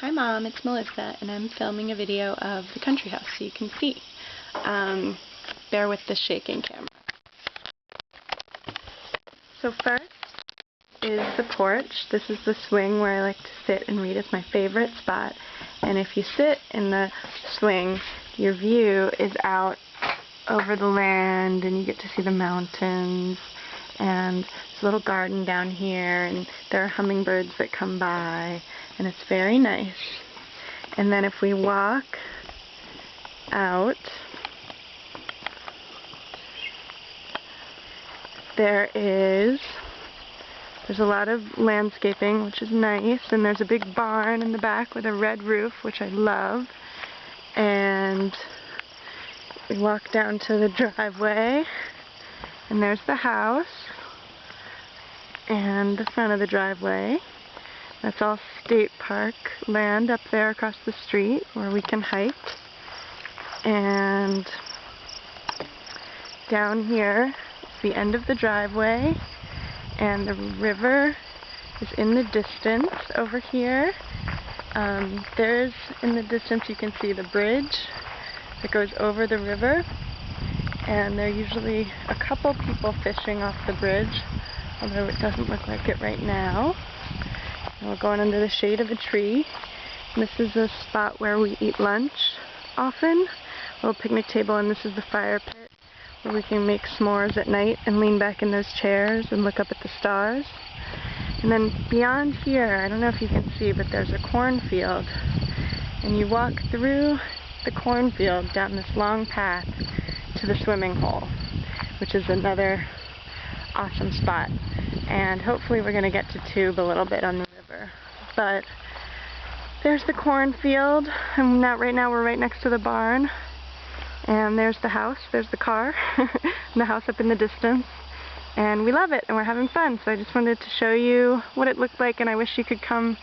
Hi Mom, it's Melissa, and I'm filming a video of the country house so you can see. Bear with the shaking camera. So first is the porch. This is the swing where I like to sit and read. It's my favorite spot. And if you sit in the swing, your view is out over the land and you get to see the mountains. And there's a little garden down here, and there are hummingbirds that come by, and it's very nice. And then if we walk out, there's a lot of landscaping, which is nice, and there's a big barn in the back with a red roof, which I love. And we walk down to the driveway, and there's the house and the front of the driveway. That's all state park land up there across the street where we can hike. And down here is the end of the driveway, and the river is in the distance over here. There's, in the distance, you can see the bridge that goes over the river, and there are usually a couple people fishing off the bridge, although it doesn't look like it right now. And we're going under the shade of a tree. And this is a spot where we eat lunch often, a little picnic table, and this is the fire pit where we can make s'mores at night and lean back in those chairs and look up at the stars. And then beyond here, I don't know if you can see, but there's a cornfield, and you walk through the cornfield down this long path to the swimming hole, which is another awesome spot. And hopefully we're going to get to tube a little bit on the river. But there's the cornfield, and right now we're right next to the barn. And there's the house, there's the car, and the house up in the distance. And we love it, and we're having fun. So I just wanted to show you what it looked like, and I wish you could come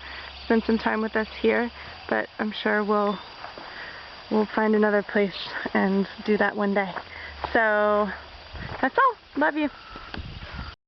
spend some time with us here. But I'm sure we'll find another place and do that one day. So that's all. Love you.